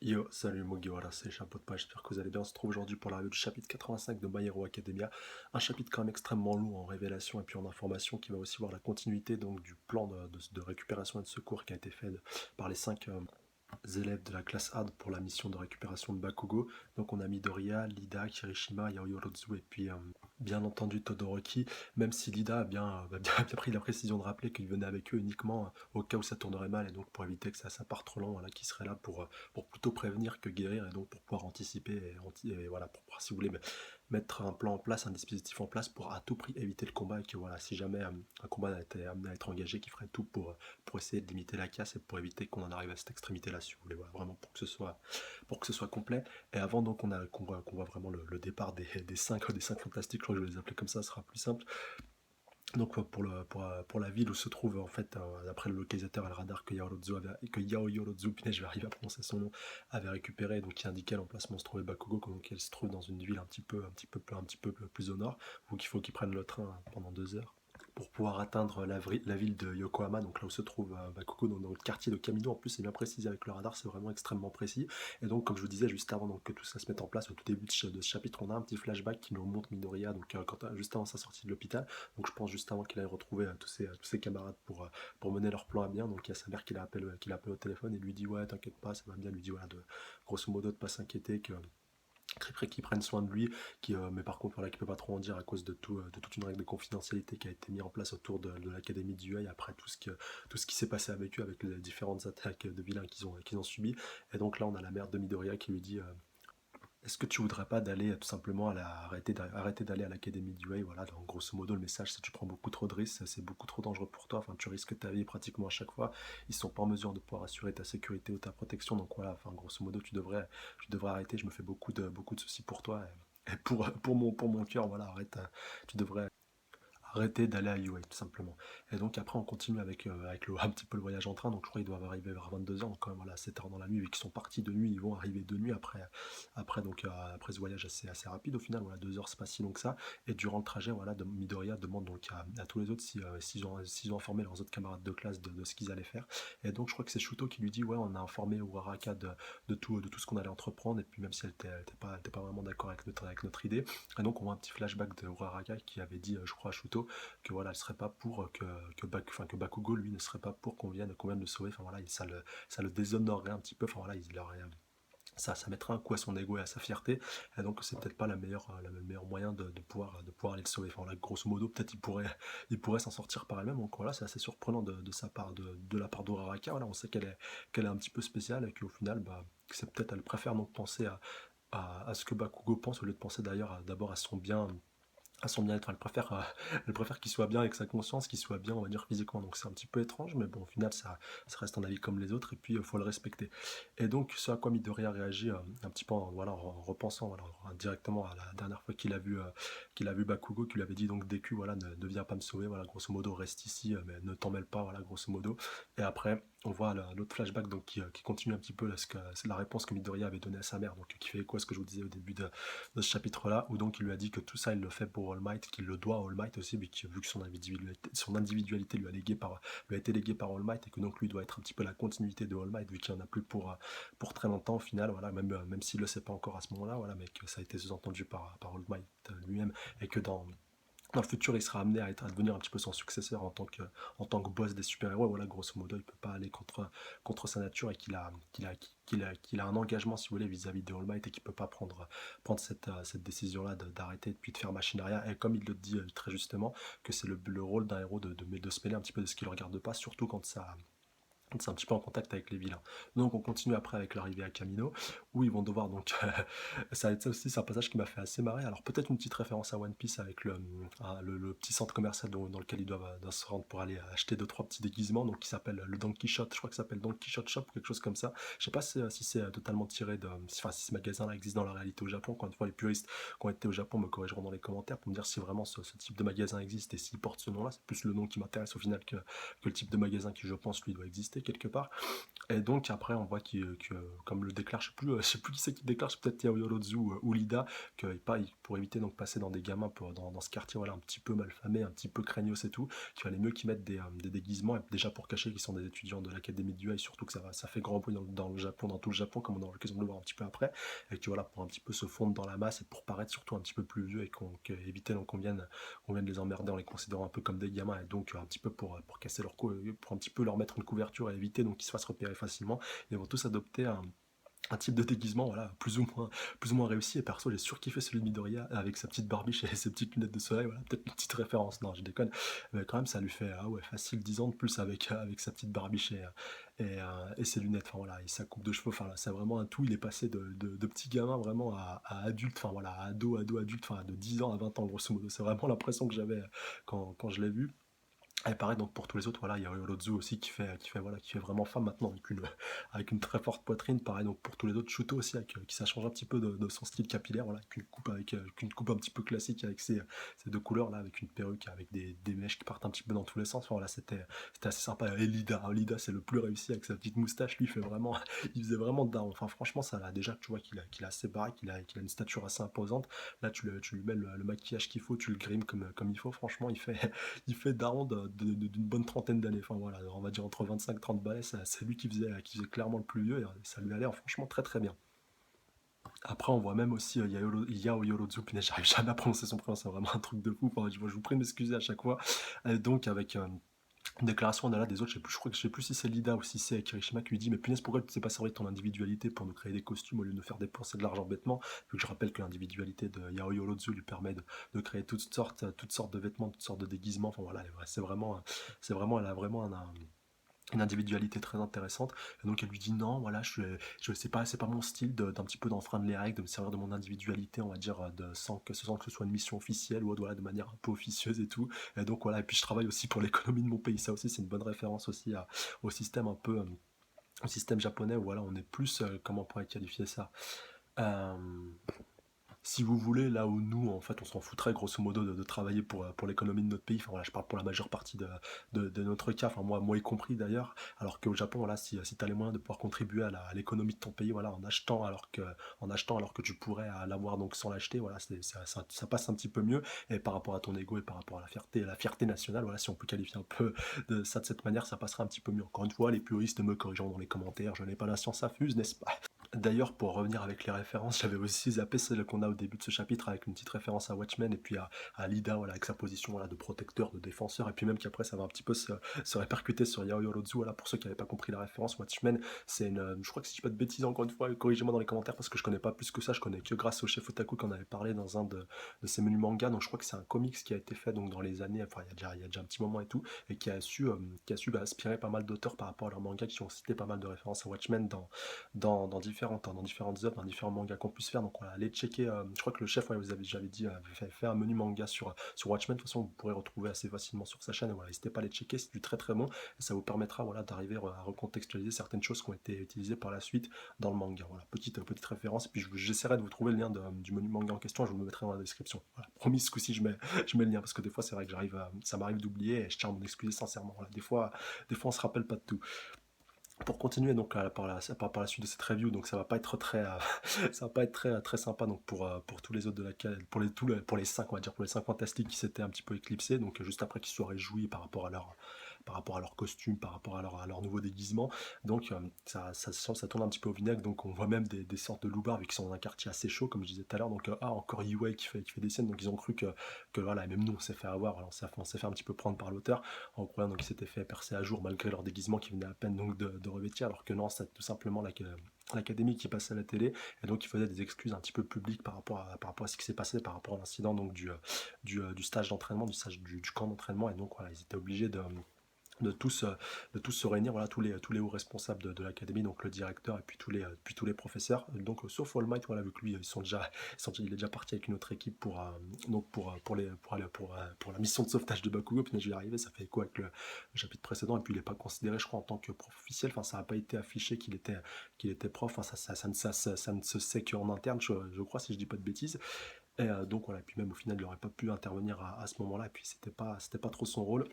Yo, salut Mugiwara, c'est Chapeau de Page, j'espère que vous allez bien. On se trouve aujourd'hui pour la review du chapitre 85 de My Hero Academia. Un chapitre quand même extrêmement lourd en révélation et puis en information qui va aussi voir la continuité donc du plan de récupération et de secours qui a été fait par les 5 élèves de la classe AD pour la mission de récupération de Bakugo. Donc on a Midoriya, Lida, Kirishima, Yaoyorozu et puis bien entendu Todoroki, même si Lida a bien pris la précision de rappeler qu'il venait avec eux uniquement au cas où ça tournerait mal et donc pour éviter que ça parte trop loin, voilà, qui serait là pour plutôt prévenir que guérir et donc pour pouvoir anticiper et voilà, pour pouvoir, si vous voulez, mettre un plan en place, un dispositif en place pour à tout prix éviter le combat et que voilà, si jamais un combat était amené à être engagé, qui ferait tout pour essayer de limiter la casse et pour éviter qu'on en arrive à cette extrémité-là, si vous voulez, voilà, vraiment pour que ce soit complet. Et avant donc qu'on voit vraiment le départ des cinq fantastiques, je crois que je vais les appeler comme ça sera plus simple. Donc pour la ville où se trouve en fait, d'après le localisateur et le radar que Yao Yorozu, punaise, je vais arriver à prononcer son nom, avait récupéré, donc qui indiquait l'emplacement où se trouvait Bakugo, donc elle se trouve dans une ville un petit peu plus au nord, donc il faut qu'il prenne le train pendant 2 heures pour pouvoir atteindre la ville de Yokohama, donc là où se trouve Bakugo, donc dans le quartier de Kamino. En plus c'est bien précisé avec le radar, c'est vraiment extrêmement précis. Et donc comme je vous disais juste avant donc, que tout ça se mette en place, au tout début de ce chapitre, on a un petit flashback qui nous montre Midoriya, donc juste avant sa sortie de l'hôpital, donc je pense juste avant qu'il aille retrouver tous ses camarades pour mener leur plan à bien. Donc il y a sa mère qui l'appelle au téléphone et lui dit ouais t'inquiète pas, ça va bien, lui dit voilà grosso modo de pas s'inquiéter, que qu'ils prennent soin de lui, mais par contre voilà, qui peut pas trop en dire à cause de toute une règle de confidentialité qui a été mise en place autour de l'académie d'UA après tout ce qui s'est passé avec eux, avec les différentes attaques de vilains qu'ils ont subi. Et donc là on a la mère de Midoriya qui lui dit est-ce que tu voudrais pas d'aller tout simplement arrêter d'aller à l'académie du Way. Voilà, donc grosso modo le message c'est tu prends beaucoup trop de risques, c'est beaucoup trop dangereux pour toi, enfin tu risques ta vie pratiquement à chaque fois, ils sont pas en mesure de pouvoir assurer ta sécurité ou ta protection, donc voilà, enfin grosso modo tu devrais arrêter, je me fais beaucoup de soucis pour toi et pour mon cœur, voilà, arrête, tu devrais arrêter d'aller à UA tout simplement. Et donc après on continue avec un petit peu le voyage en train, donc je crois qu'ils doivent arriver vers 22h, donc quand même voilà, 7 heures dans la nuit, vu qu'ils sont partis de nuit, ils vont arriver de nuit après ce voyage assez rapide au final, voilà, 2 heures c'est pas si long que ça, et durant le trajet, voilà, Midoriya demande donc à tous les autres s'ils ont informé leurs autres camarades de classe de ce qu'ils allaient faire, et donc je crois que c'est Shuto qui lui dit ouais on a informé Uraraka de tout ce qu'on allait entreprendre, et puis même si elle était pas vraiment d'accord avec notre idée, et donc on voit un petit flashback de Uraraka qui avait dit, je crois à Shuto, que voilà, elle serait pas pour que Bakugo lui ne serait pas pour qu'on vienne le sauver. Enfin voilà, ça le déshonorerait un petit peu. Enfin voilà, il aurait ça mettrait un coup à son ego et à sa fierté, et donc c'est peut-être pas le meilleur moyen de pouvoir aller le sauver. Enfin là, grosso modo, peut-être il pourrait s'en sortir par elle-même. Donc voilà, c'est assez surprenant de sa part, de la part d'Uraraka. Voilà, on sait qu'elle est un petit peu spéciale et qu'au final, bah, c'est peut-être elle préfère donc penser à ce que Bakugo pense au lieu de penser d'ailleurs d'abord à son bien-être. Elle préfère qu'il soit bien avec sa conscience, qu'il soit bien, on va dire, physiquement. Donc c'est un petit peu étrange, mais bon, au final, ça reste un avis comme les autres, et puis il faut le respecter. Et donc, ce à quoi Midoriya réagit un petit peu voilà, en repensant voilà, directement à la dernière fois qu'il a vu Bakugo, qui lui avait dit donc DQ, voilà, ne viens pas me sauver, voilà, grosso modo, reste ici, mais ne t'en mêle pas, voilà, grosso modo. Et après, on voit l'autre flashback donc, qui continue un petit peu c'est la réponse que Midoriya avait donnée à sa mère, donc qui fait quoi ce que je vous disais au début de ce chapitre-là, où donc il lui a dit que tout ça il le fait pour All Might, qu'il le doit à All Might aussi, mais vu que son individualité lui a été léguée par All Might, et que donc lui doit être un petit peu la continuité de All Might, vu qu'il n'y en a plus pour très longtemps au final, voilà, même s'il ne le sait pas encore à ce moment-là, voilà, mais que ça a été sous-entendu par All Might lui-même, et que dans le futur, il sera amené à devenir un petit peu son successeur en tant que boss des super-héros. Voilà, grosso modo, il peut pas aller contre sa nature, et qu'il a un engagement, si vous voulez, vis-à-vis de All Might, et qu'il peut pas prendre cette décision-là d'arrêter et puis de faire machine arrière. Et comme il le dit très justement, que c'est le rôle d'un héros de se mêler un petit peu de ce qui ne le regarde pas, surtout quand ça c'est un petit peu en contact avec les vilains. Donc on continue après avec l'arrivée à Camino, où ils vont devoir donc ça a été aussi c'est un passage qui m'a fait assez marrer. Alors peut-être une petite référence à One Piece avec le petit centre commercial dans lequel ils doivent se rendre pour aller acheter deux trois petits déguisements, donc qui s'appelle le Don Quichotte, je crois que ça s'appelle Don Quichotte Shop ou quelque chose comme ça. Je sais pas si c'est totalement tiré enfin si ce magasin-là existe dans la réalité au Japon. Encore une fois, les puristes qui ont été au Japon me corrigeront dans les commentaires pour me dire si vraiment ce type de magasin existe et s'il porte ce nom-là. C'est plus le nom qui m'intéresse au final que le type de magasin qui je pense lui doit exister, qualifié quelque part. Et donc après on voit que comme le déclare, je sais plus qui c'est qui le déclare, c'est peut-être Yao Yorozu ou Lida, pour éviter donc passer dans des gamins dans ce quartier voilà un petit peu malfamé, un petit peu craignos et tout, qu'il valait mieux qu'ils mettent des déguisements, et déjà pour cacher qu'ils sont des étudiants de l'académie du et surtout que ça fait grand bruit dans le Japon, dans tout le Japon, comme on aura l'occasion de le voir un petit peu après, et que voilà, pour un petit peu se fondre dans la masse et pour paraître surtout un petit peu plus vieux et éviter donc qu'on vienne les emmerder en les considérant un peu comme des gamins, et donc un petit peu pour casser leur cou, pour un petit peu leur mettre une couverture et éviter donc qu'ils se fassent repérer facilement. Ils vont tous adopter un type de déguisement voilà, plus ou moins réussi, et perso j'ai surkiffé celui de Midoriya avec sa petite barbiche et ses petites lunettes de soleil, voilà, peut-être une petite référence, non je déconne, mais quand même ça lui fait ah ouais, facile 10 ans de plus avec sa petite barbiche et ses lunettes, enfin voilà, et sa coupe de cheveux, enfin là, c'est vraiment un tout, il est passé de petit gamin vraiment à adulte, enfin voilà, à ado adulte, enfin de 10 ans à 20 ans grosso modo, c'est vraiment l'impression que j'avais quand je l'ai vu. Et pareil donc pour tous les autres, voilà, il y a Ryorozu aussi voilà, qui fait vraiment femme maintenant avec une très forte poitrine. Pareil donc pour tous les autres, Shuto aussi qui ça change un petit peu de son style capillaire, voilà, avec une coupe un petit peu classique avec ces deux couleurs là, avec une perruque, avec des mèches qui partent un petit peu dans tous les sens. Enfin, voilà, c'était assez sympa. Et Lida c'est le plus réussi avec sa petite moustache, lui il faisait vraiment daron. Enfin franchement ça là déjà tu vois qu'il a assez baraque, qu'il a une stature assez imposante. Là tu lui mets le maquillage qu'il faut, tu le grimes comme il faut, franchement il fait daron d'une bonne trentaine d'années. Enfin voilà, on va dire entre 25 et 30 balais, c'est lui qui faisait clairement le plus vieux, et ça lui allait franchement très très bien. Après, on voit même aussi Yao Yorozu, punaise, j'arrive jamais à prononcer son prénom, c'est vraiment un truc de fou. Enfin, je vous prie de m'excuser à chaque fois. Donc, avec une déclaration en a là des autres, je sais plus si c'est Lida ou si c'est Kirishima qui lui dit mais punaise pourquoi tu t'es pas servi de ton individualité pour nous créer des costumes au lieu de nous faire dépenser de l'argent bêtement, vu que je rappelle que l'individualité de Yao Yorozu lui permet de créer toutes sortes de vêtements, toutes sortes de déguisements, enfin voilà, c'est vraiment, elle a vraiment une individualité très intéressante, et donc elle lui dit non voilà je sais pas, c'est pas mon style d'un petit peu d'enfreindre les règles, de me servir de mon individualité, on va dire sans que ce soit une mission officielle ou autre, voilà, de manière un peu officieuse et tout. Et donc voilà, et puis je travaille aussi pour l'économie de mon pays, ça aussi c'est une bonne référence aussi au système un peu au système japonais où voilà on est plus comment on pourrait qualifier ça, euh, si vous voulez, là où nous, en fait, on s'en foutrait grosso modo de travailler pour l'économie de notre pays, enfin voilà, je parle pour la majeure partie de notre cas, enfin moi y compris d'ailleurs, alors qu'au Japon, voilà, si tu as les moyens de pouvoir contribuer à l'économie de ton pays, voilà, en achetant alors que tu pourrais l'avoir donc sans l'acheter, voilà, ça passe un petit peu mieux, et par rapport à ton ego et par rapport à la fierté nationale, voilà, si on peut qualifier un peu de ça de cette manière, ça passera un petit peu mieux. Encore une fois, les puristes me corrigeront dans les commentaires, je n'ai pas la science infuse, n'est-ce pas? D'ailleurs, pour revenir avec les références, j'avais aussi zappé celle qu'on a au début de ce chapitre avec une petite référence à Watchmen et puis à Lida, voilà, avec sa position voilà, de protecteur, de défenseur, et puis même qu'après ça va un petit peu se répercuter sur Yao Yorozu. Voilà, pour ceux qui n'avaient pas compris la référence, Watchmen, je crois que si je dis pas de bêtises encore une fois, corrigez-moi dans les commentaires parce que je connais pas plus que ça, je connais que grâce au chef Otaku qu'on avait parlé dans un de ses menus manga, donc je crois que c'est un comics qui a été fait donc dans les années, enfin il y a déjà un petit moment et tout, et qui a su inspirer pas mal d'auteurs par rapport à leurs mangas qui ont cité pas mal de références à Watchmen dans différentes œuvres, dans différents mangas qu'on puisse faire. Donc voilà, allez checker. Je crois que le chef, ouais, j'avais dit, avait fait un menu manga sur Watchmen. De toute façon, vous pourrez retrouver assez facilement sur sa chaîne. Et voilà, n'hésitez pas à les checker, c'est du très très bon. Et ça vous permettra voilà, d'arriver à recontextualiser certaines choses qui ont été utilisées par la suite dans le manga. Voilà, petite référence. Et puis j'essaierai de vous trouver le lien du menu manga en question. Je vous le mettrai dans la description. Voilà, promis, ce coup-ci, je mets le lien parce que des fois, c'est vrai que ça m'arrive d'oublier et je tiens à m'en excuser sincèrement. Voilà, des fois, on se rappelle pas de tout. Pour continuer donc par la suite de cette review, donc ça va pas être ça va pas être très sympa donc pour tous les autres de laquelle pour les 5 on va dire, pour les 5 fantastiques qui s'étaient un petit peu éclipsés, donc juste après qu'ils soient réjouis par rapport à leur costume, par rapport à leur nouveau déguisement. Donc ça tourne un petit peu au vinaigre, donc on voit même des sortes de loupards vu qu'ils sont dans un quartier assez chaud comme je disais tout à l'heure. Donc encore Yue qui fait des scènes, donc ils ont cru que voilà, et même nous on s'est fait avoir, voilà, on s'est fait un petit peu prendre par l'auteur en croyant donc ils s'étaient fait percer à jour malgré leur déguisement qui venait à peine donc de revêtir, alors que non, c'est tout simplement l'académie qui passait à la télé, et donc il faisait des excuses un petit peu publiques par rapport à ce qui s'est passé, par rapport à l'incident donc du stage d'entraînement, du camp d'entraînement, et donc voilà, ils étaient obligés de tous, euh, de tous se réunir, voilà, tous les hauts responsables de l'académie, donc le directeur et puis tous les professeurs, donc sauf All Might, voilà, vu que lui, il est déjà parti avec une autre équipe pour la mission de sauvetage de Bakugo, puis je vais y arriver, ça fait écho avec le chapitre précédent, et puis il n'est pas considéré, je crois, en tant que prof officiel, enfin ça n'a pas été affiché qu'il était prof, enfin, ça ne se sait qu'en interne, je crois, si je dis pas de bêtises, et donc voilà, et puis même au final, il n'aurait pas pu intervenir à ce moment-là, et puis c'était pas trop son rôle.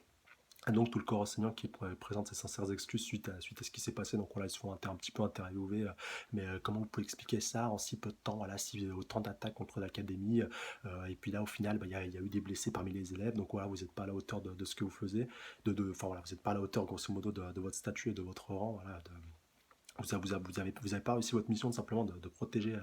Et donc tout le corps enseignant qui présente ses sincères excuses suite à ce qui s'est passé. Donc voilà, ils se font un petit peu interviewer, mais comment vous pouvez expliquer ça en si peu de temps? Voilà, si autant d'attaques contre l'académie, et puis là au final, bah, il y a eu des blessés parmi les élèves. Donc voilà, vous n'êtes pas à la hauteur de ce que vous faisiez, enfin voilà, vous n'êtes pas à la hauteur grosso modo de votre statut et de votre rang. Voilà, vous avez pas réussi votre mission de simplement de protéger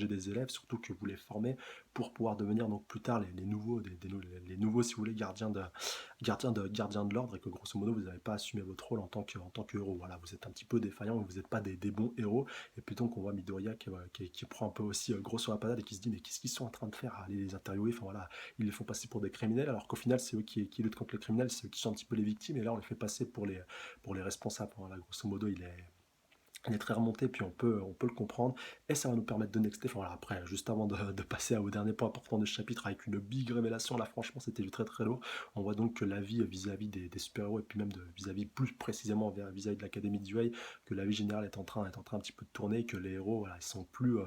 des élèves, surtout que vous les formez pour pouvoir devenir donc plus tard les nouveaux, les nouveaux, si vous voulez, gardiens de l'ordre, et que grosso modo vous n'avez pas assumé votre rôle en tant que héros. Voilà, vous êtes un petit peu défaillant, vous n'êtes pas des bons héros. Et puis donc on voit Midoriya qui prend un peu aussi gros sur la patate et qui se dit mais qu'est-ce qu'ils sont en train de faire à aller les interviewer, enfin voilà, ils les font passer pour des criminels alors qu'au final c'est eux qui luttent contre les criminels, c'est eux qui sont un petit peu les victimes, et là on les fait passer pour les responsables. Voilà, grosso modo il est très remonté, puis on peut le comprendre, et ça va nous permettre de nexter. Enfin voilà, après, juste avant de passer au dernier point important du chapitre, avec une big révélation, là franchement c'était du très très lourd. On voit donc que la vie vis-à-vis des super-héros, et puis même vis-à-vis plus précisément vis-à-vis de l'Académie du Duel, que la vie générale est en train un petit peu de tourner, que les héros, voilà, ils sont plus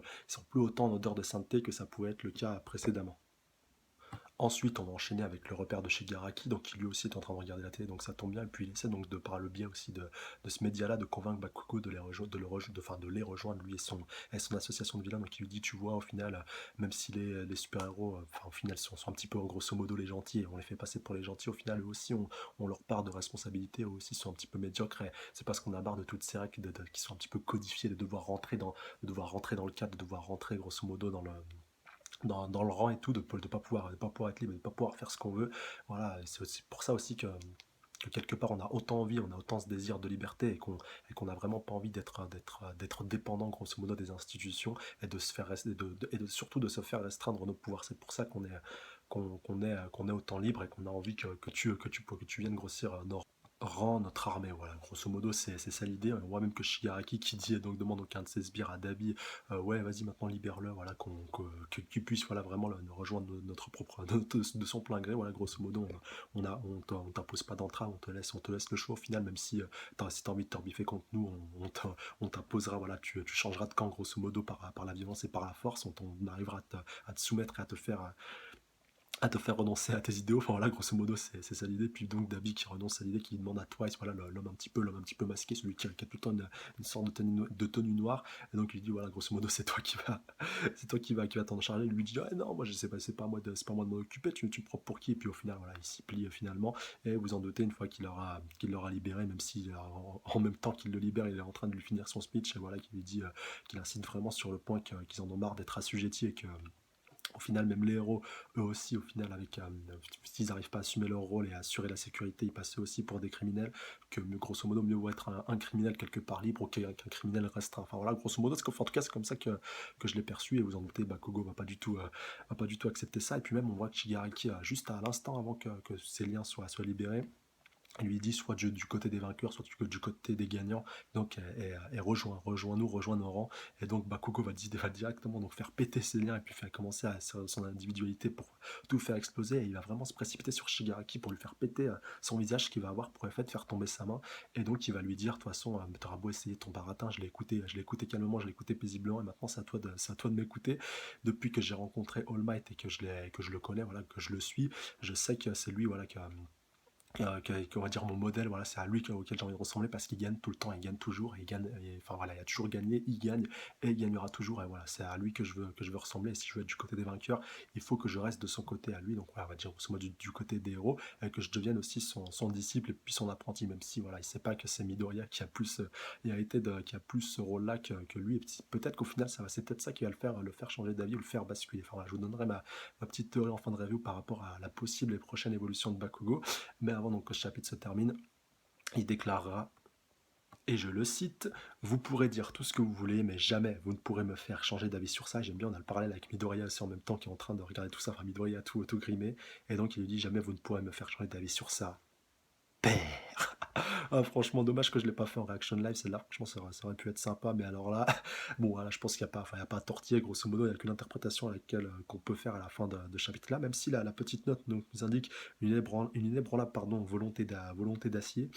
autant en odeur de sainteté que ça pouvait être le cas précédemment. Ensuite, on va enchaîner avec le repère de Shigaraki, donc qui lui aussi est en train de regarder la télé, donc ça tombe bien. Et puis il essaie donc par le biais aussi de ce média-là de convaincre Bakugo de les rejoindre, de les rejoindre, lui et son association de vilains. Donc il lui dit, tu vois, au final, même si les super-héros, enfin, au final, sont un petit peu grosso modo les gentils, et on les fait passer pour les gentils, au final, eux aussi ont leur part de responsabilité, eux aussi sont un petit peu médiocres, et c'est parce qu'on a marre de toutes ces règles qui sont un petit peu codifiées, de devoir rentrer dans le cadre, de devoir rentrer grosso modo dans le rang et tout, de pas pouvoir être libre, de pas pouvoir faire ce qu'on veut. Voilà, et c'est aussi pour ça aussi que quelque part on a autant envie, on a autant ce désir de liberté, et qu'on a vraiment pas envie d'être dépendant grosso modo des institutions, et de se faire surtout de se faire restreindre nos pouvoirs. C'est pour ça qu'on est autant libre, et qu'on a envie que tu viennes grossir nos rend notre armée. Voilà, grosso modo, c'est ça l'idée. On voit même que Shigaraki qui dit, donc demande donc un de ses sbires à Dabi, ouais, vas-y, maintenant libère-le, voilà, qu'il puisse, voilà, vraiment nous rejoindre notre propre, de son plein gré. Voilà, grosso modo, on t'impose pas d'entrave, on te laisse le choix au final, même si si t'as envie de te rebiffer contre nous, on t'imposera, voilà, tu changeras de camp grosso modo par la violence et par la force. On arrivera à te soumettre et à te faire renoncer à tes idéaux. Enfin voilà, grosso modo, c'est ça l'idée. Puis donc Dabi qui renonce à l'idée, qui demande à Twice, voilà, l'homme un petit peu masqué, celui qui a tout le temps une sorte de tenue noire. Et donc il lui dit, voilà, grosso modo, c'est toi qui va, c'est toi qui va t'en charger. Il lui dit, ah non, moi je sais pas, c'est pas moi de m'en occuper, tu me prends pour qui? Et puis au final, voilà, il s'y plie finalement. Et vous en doutez, une fois qu'il l'aura libéré, même si en même temps qu'il le libère, il est en train de lui finir son speech, et voilà, qu'il lui dit, qu'il insiste vraiment sur le point qu'ils en ont marre d'être assujettis, et que au final, même les héros, eux aussi, au final, s'ils n'arrivent pas à assumer leur rôle et à assurer la sécurité, ils passent aussi pour des criminels, que grosso modo, mieux vaut être un criminel quelque part libre qu'un criminel restreint. Enfin voilà, grosso modo, en tout cas, c'est comme ça que je l'ai perçu, et vous en doutez, Bakugo va pas du tout accepter ça. Et puis même, on voit que Shigaraki, juste à l'instant avant que ses liens soient libérés, il lui dit soit du côté des vainqueurs, soit du côté des gagnants. Donc, et rejoins-nous, rejoins nos rangs. Et donc, Bakugo va directement donc faire péter ses liens, et puis faire commencer son individualité pour tout faire exploser. Et il va vraiment se précipiter sur Shigaraki pour lui faire péter son visage, qui va avoir pour effet de faire tomber sa main. Et donc, il va lui dire, de toute façon, t'auras beau essayer ton baratin, je l'ai écouté calmement, je l'ai écouté paisiblement, et maintenant c'est à toi de m'écouter. Depuis que j'ai rencontré All Might, et que je le connais, voilà, que je le suis, je sais que c'est lui, voilà, on va dire mon modèle. Voilà, c'est à lui auquel j'ai envie de ressembler, parce qu'il gagne tout le temps, il gagne toujours, et il gagne, enfin voilà, il a toujours gagné, il gagne, et il gagnera toujours. Et voilà, c'est à lui que je veux ressembler. Et si je veux être du côté des vainqueurs, il faut que je reste de son côté à lui. Donc voilà, on va dire du côté des héros, et que je devienne aussi son disciple et puis son apprenti, même si voilà, il sait pas que c'est Midoriya qui a plus ce rôle-là que lui. Et peut-être qu'au final, c'est peut-être ça qui va le faire changer d'avis, ou le faire basculer. Enfin voilà, je vous donnerai ma petite théorie en fin de review par rapport à la possible et prochaine évolution de Bakugo. Mais avant donc que ce chapitre se termine, il déclarera, et je le cite, vous pourrez dire tout ce que vous voulez, mais jamais vous ne pourrez me faire changer d'avis sur ça. J'aime bien, on a le parallèle avec Midoriya aussi en même temps, qui est en train de regarder tout ça. Enfin, Midoriya tout grimé. Et donc il lui dit, jamais vous ne pourrez me faire changer d'avis sur ça. Père. Ah, franchement, dommage que je ne l'ai pas fait en reaction live. Celle-là, franchement, ça aurait pu être sympa. Mais alors là, bon, voilà, je pense qu'il n'y a pas, enfin, il y a pas à tortiller. Grosso modo, il n'y a qu'une interprétation à laquelle qu'on peut faire à la fin de chapitre-là. Même si la petite note nous indique une inébranlable, volonté d'acier.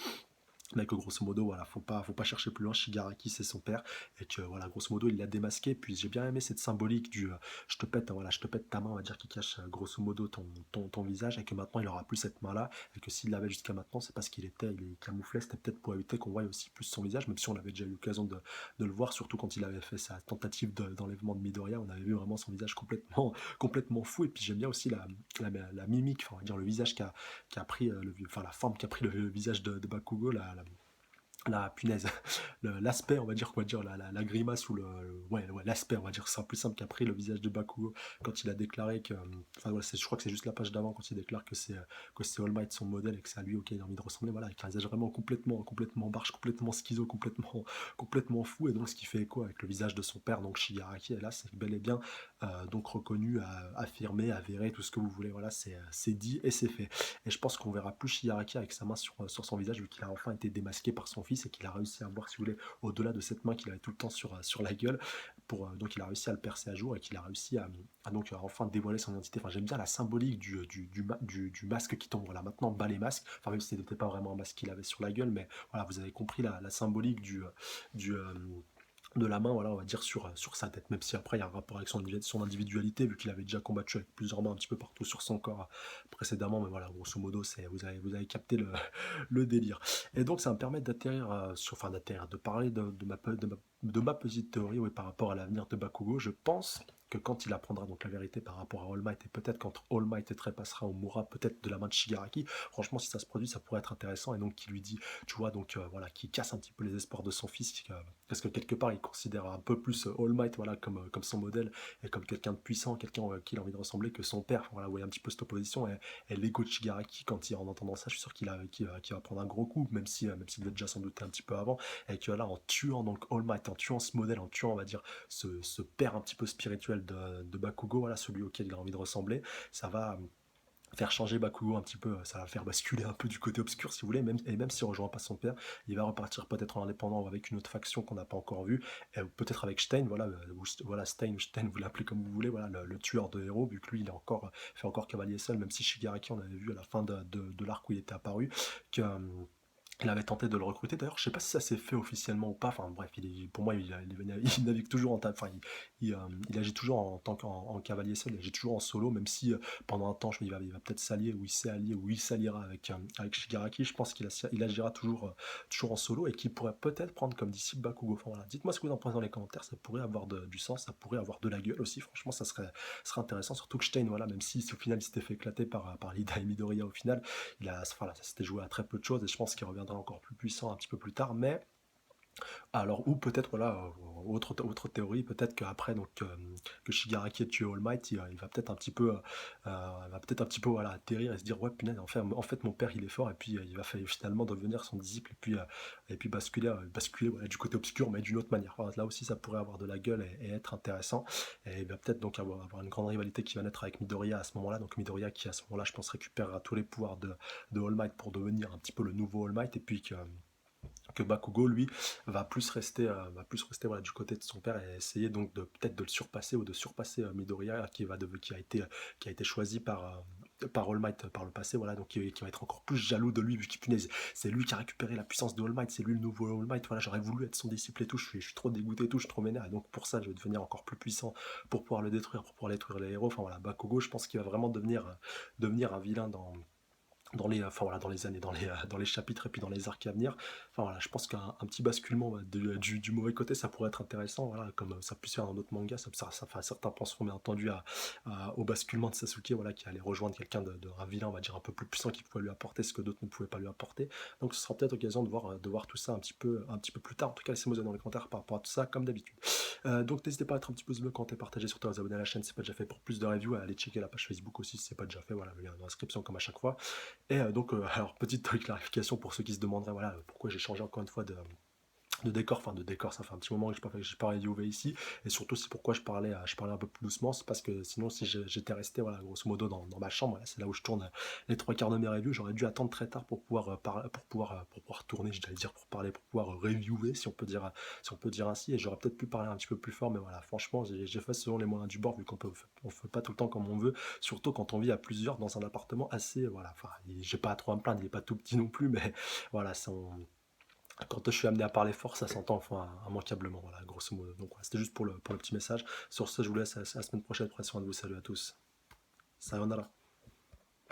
Mais que grosso modo, voilà, faut pas chercher plus loin. Shigaraki, c'est son père. Et que voilà, grosso modo, il l'a démasqué. Puis j'ai bien aimé cette symbolique du je te pète, voilà, je te pète ta main, on va dire, qui cache grosso modo ton visage. Et que maintenant, il aura plus cette main-là. Et que s'il l'avait jusqu'à maintenant, c'est parce il camouflait. C'était peut-être pour éviter qu'on voie aussi plus son visage, même si on avait déjà eu l'occasion de le voir, surtout quand il avait fait sa tentative d'enlèvement de Midoriya. On avait vu vraiment son visage complètement fou. Et puis j'aime bien aussi la mimique, enfin, on va dire le visage qui a pris enfin la forme qu'a pris le visage de Bakugo, la punaise, l'aspect, on va dire la grimace ou ouais, l'aspect, on va dire, c'est plus simple qu'après le visage de Bakugo quand il a déclaré que, enfin voilà, je crois que c'est juste la page d'avant quand il déclare que c'est All Might son modèle et que c'est à lui auquel il a envie de ressembler, voilà, avec un visage vraiment complètement barge, complètement schizo, complètement fou, et donc ce qui fait écho avec le visage de son père, donc Shigaraki, et là c'est bel et bien donc reconnu, affirmé, avéré, tout ce que vous voulez, voilà, c'est dit et c'est fait. Et je pense qu'on verra plus Shigaraki avec sa main sur son visage, vu qu'il a enfin été démasqué par son fils et qu'il a réussi à voir, si vous voulez, au-delà de cette main qu'il avait tout le temps sur la gueule. Donc il a réussi à le percer à jour et qu'il a réussi à enfin dévoiler son identité. Enfin, j'aime bien la symbolique du masque qui tombe. Voilà, maintenant, bas les masques. Enfin, même si ce n'était pas vraiment un masque qu'il avait sur la gueule, mais voilà, vous avez compris la symbolique du de la main, voilà, on va dire, sur sa tête, même si après il y a un rapport avec son individualité, vu qu'il avait déjà combattu avec plusieurs mains un petit peu partout sur son corps précédemment, mais voilà, grosso modo, vous avez capté le délire. Et donc ça me permet d'atterrir, enfin d'atterrir, de parler de ma petite théorie, oui, par rapport à l'avenir de Bakugo. Je pense que quand il apprendra donc la vérité par rapport à All Might, et peut-être quand All Might trépassera ou mourra peut-être de la main de Shigaraki, franchement si ça se produit ça pourrait être intéressant, et donc qui lui dit, tu vois, donc voilà, qui casse un petit peu les espoirs de son fils, parce que quelque part il considère un peu plus All Might, voilà, comme son modèle, et comme quelqu'un de puissant, quelqu'un qui il a envie de ressembler, que son père. Enfin, voilà, vous voyez un petit peu cette opposition, et l'ego de Shigaraki, quand en entendant ça, je suis sûr qu'il va prendre un gros coup, même s'il devait déjà s'en douter un petit peu avant, et que là, en tuant donc All Might, en tuant ce modèle, en tuant, on va dire, ce père un petit peu spirituel de Bakugo, voilà, celui auquel il a envie de ressembler, ça va faire changer Bakugo un petit peu, ça va faire basculer un peu du côté obscur, si vous voulez, même s'il ne rejoint pas son père, il va repartir peut-être en indépendant ou avec une autre faction qu'on n'a pas encore vue, et peut-être avec Stein, voilà, voilà, Stein, vous l'appelez comme vous voulez, voilà, le tueur de héros, vu que lui il fait encore cavalier seul, même si Shigaraki, on avait vu à la fin de l'arc où il était apparu, que il avait tenté de le recruter. D'ailleurs, je sais pas si ça s'est fait officiellement ou pas. Enfin bref, pour moi, il navigue toujours enfin, il agit toujours en tant qu'en cavalier seul. Il agit toujours en solo, même si pendant un temps, il va peut-être s'allier, ou il s'est allié, ou il s'alliera avec Shigaraki. Je pense qu'il agira toujours en solo, et qu'il pourrait peut-être prendre comme disciple Bakugo. Enfin voilà, dites-moi ce que vous en pensez dans les commentaires. Ça pourrait avoir du sens, ça pourrait avoir de la gueule aussi. Franchement, ça serait intéressant. Surtout que Stein, voilà, même si au final il s'était fait éclater par Lida et Midoriya au final, voilà, ça s'était joué à très peu de choses, et je pense qu'il reviendra encore plus puissant un petit peu plus tard. Mais alors, ou peut-être, voilà, autre théorie, peut-être qu'après, donc, que Shigaraki ait tué All Might, il va peut-être un petit peu, voilà, atterrir et se dire, ouais, punaise, en fait, mon père, il est fort, et puis il va finalement devenir son disciple, et puis basculer, voilà, du côté obscur, mais d'une autre manière. Voilà, là aussi, ça pourrait avoir de la gueule et être intéressant, et il va peut-être donc avoir une grande rivalité qui va naître avec Midoriya à ce moment-là, donc Midoriya qui, à ce moment-là, je pense, récupérera tous les pouvoirs de All Might pour devenir un petit peu le nouveau All Might, et puis que Bakugo, lui, va plus rester voilà, du côté de son père, et essayer donc peut-être de le surpasser, ou de surpasser Midoriya, qui a été choisi par All Might par le passé, voilà, donc qui va être encore plus jaloux de lui, vu qu'il, punaise, c'est lui qui a récupéré la puissance de All Might, c'est lui le nouveau All Might, voilà, j'aurais voulu être son disciple et tout, je suis trop dégoûté et tout, je suis trop vénère, et donc pour ça je vais devenir encore plus puissant pour pouvoir le détruire, pour pouvoir détruire les héros. Enfin voilà, Bakugo, je pense qu'il va vraiment devenir un vilain enfin, voilà, dans les années, dans les chapitres, et puis dans les arcs à venir. Enfin voilà, je pense qu'un petit basculement, du mauvais côté, ça pourrait être intéressant, voilà, comme ça peut se faire dans d'autres mangas. Enfin, certains penseront bien entendu au basculement de Sasuke, voilà, qui allait rejoindre quelqu'un un vilain, on va dire, un peu plus puissant, qui pouvait lui apporter ce que d'autres ne pouvaient pas lui apporter. Donc ce sera peut-être l'occasion de voir tout ça un petit peu plus tard. En tout cas, laissez-moi dans les commentaires par rapport à tout ça, comme d'habitude. Donc n'hésitez pas à être un petit peu bleu, commenter, partager, surtout à vous abonner à la chaîne si c'est pas déjà fait, pour plus de reviews, à aller checker la page Facebook aussi si c'est pas déjà fait, voilà, le lien dans la description comme à chaque fois. Et donc, alors, petite clarification pour ceux qui se demanderaient, voilà, pourquoi j'ai changé encore une fois de décor, ça fait un petit moment que j'ai pas réouvert ici, et surtout c'est pourquoi je parlais un peu plus doucement, c'est parce que sinon, si j'étais resté, voilà, grosso modo dans ma chambre, voilà, c'est là où je tourne les trois quarts de mes reviews, j'aurais dû attendre très tard pour pouvoir pour pouvoir tourner, j'allais dire, pour parler, pour pouvoir reviewer, si on peut dire ainsi, et j'aurais peut-être pu parler un petit peu plus fort, mais voilà, franchement, j'ai fait selon les moyens du bord, vu on fait pas tout le temps comme on veut, surtout quand on vit à plusieurs dans un appartement assez, voilà, enfin, j'ai pas à trop à me plaindre, il est pas tout petit non plus, mais voilà, Quand je suis amené à parler fort, ça s'entend, enfin, immanquablement, voilà, grosso modo. Donc, voilà, c'était juste pour le petit message. Sur ce, je vous laisse à la semaine prochaine. Prenez soin de vous. Salut à tous. Sayonara.